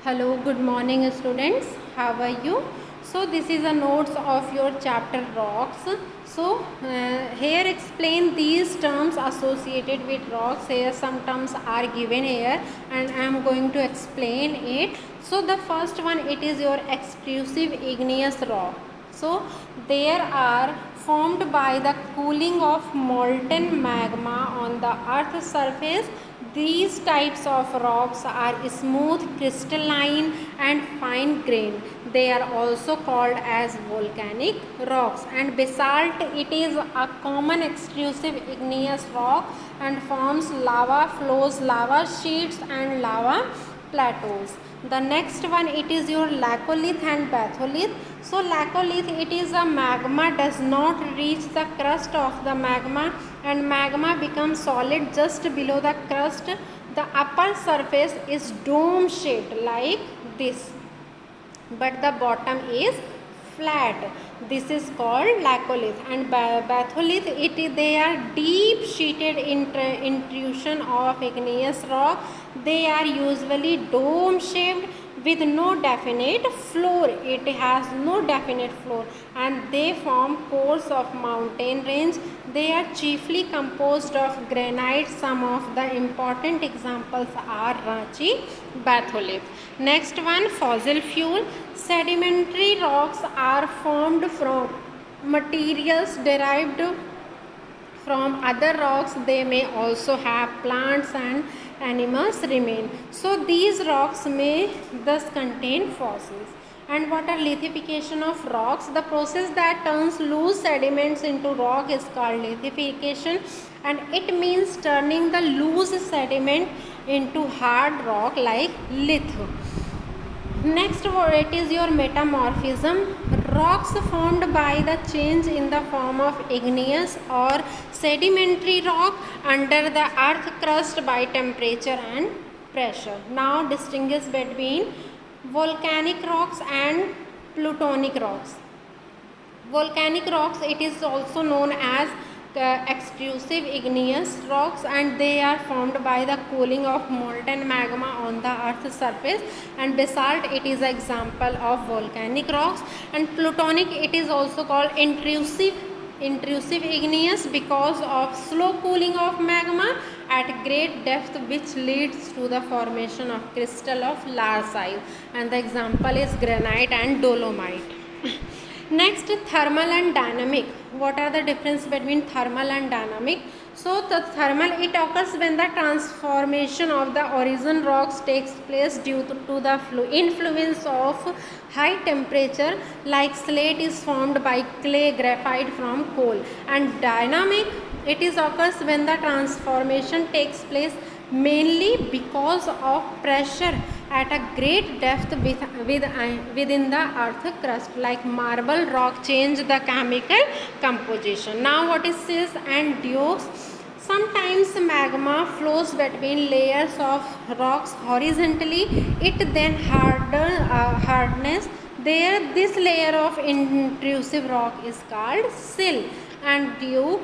Hello, good morning students. How are you? So this is a notes of your chapter rocks. Here explain these terms associated with rocks. Here some terms are given here and I am going to explain it. So the first one, it is your extrusive igneous rock. So there are formed by the cooling of molten magma on the earth's surface. These types of rocks are smooth, crystalline and fine grained. They are also called as volcanic rocks. And basalt, it is a common extrusive igneous rock and forms lava flows, lava sheets and lava plateaus. The next one, it is your laccolith and batholith. So laccolith, it is a magma does not reach the crust of the magma and magma becomes solid just below the crust. The upper surface is dome shaped like this, but the bottom is flat. This is called laccolith. And batholith, they are deep sheeted intrusion of igneous rock. They are usually dome shaped with no definite floor. It has no definite floor and they form cores of mountain range. They are chiefly composed of granite. Some of the important examples are Ranchi, batholith. Next one, fossil fuel. Sedimentary rocks are formed from materials derived from other rocks. They may also have plants and animals remain. So these rocks may thus contain fossils. And what are lithification of rocks? The process that turns loose sediments into rock is called lithification, and it means turning the loose sediment into hard rock like litho. Next, it is your metamorphism. Rocks formed by the change in the form of igneous or sedimentary rock under the earth crust by temperature and pressure. Now distinguish between volcanic rocks and plutonic rocks. Volcanic rocks, it is also known as extrusive igneous rocks, and they are formed by the cooling of molten magma on the earth's surface. And basalt, it is an example of volcanic rocks. And plutonic, it is also called intrusive igneous because of slow cooling of magma at great depth, which leads to the formation of crystal of large size, and the example is granite and dolomite. Next, thermal and dynamic. What are the difference between thermal and dynamic? So the thermal, it occurs when the transformation of the origin rocks takes place due to the influence of high temperature, like slate is formed by clay, graphite from coal. And dynamic, it is occurs when the transformation takes place mainly because of pressure at a great depth within the earth crust, like marble rock change the chemical composition. Now what is this and dukes? Sometimes magma flows between layers of rocks horizontally. It then hardens. There, this layer of intrusive rock is called sill. And duke,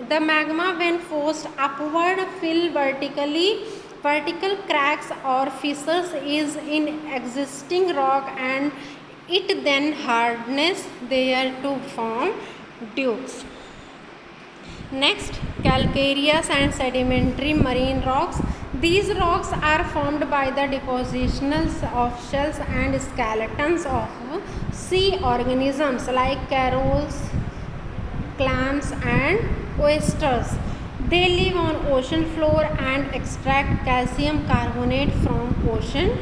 the magma when forced upward fill vertical cracks or fissures is in existing rock, and it then hardens there to form dukes. Next, calcareous and sedimentary marine rocks. These rocks are formed by the depositions of shells and skeletons of sea organisms like corals, clams and oysters. They live on ocean floor and extract calcium carbonate from ocean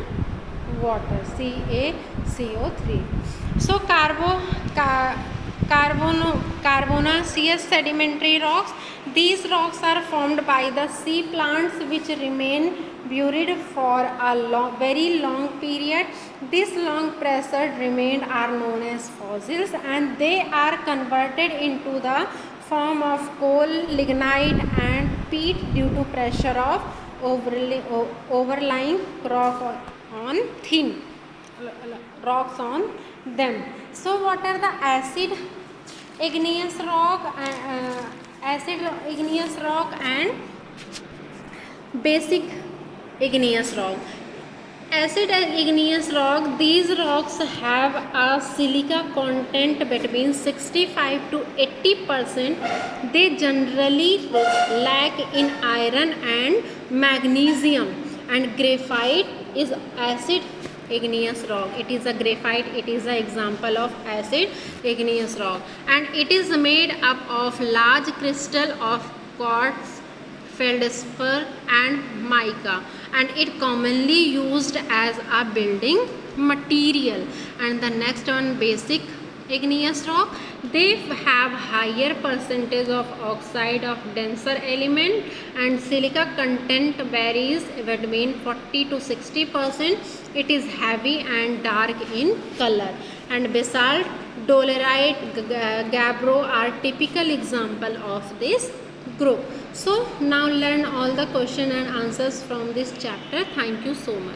water, CaCO3. So carbonaceous sedimentary rocks. These rocks are formed by the sea plants which remain buried for a very long period. This long pressured remain are known as fossils, and they are converted into the form of coal, lignite and peat due to pressure of overlying rock on thin rocks on them. So what are the acid igneous rock and basic igneous rock? Acid and igneous rock, these rocks have a silica content between 65 to 80%. They generally lack in iron and magnesium. And graphite is acid igneous rock. It is a graphite, it is an example of acid igneous rock, and it is made up of large crystal of quartz, feldspar and mica, and it commonly used as a building material. And the next one, basic igneous rock, they have higher percentage of oxide of denser element, and silica content varies between 40 to 60%. It is heavy and dark in color. And basalt, dolerite, gabbro are typical example of this group. So now learn all the question and answers from this chapter. Thank you so much.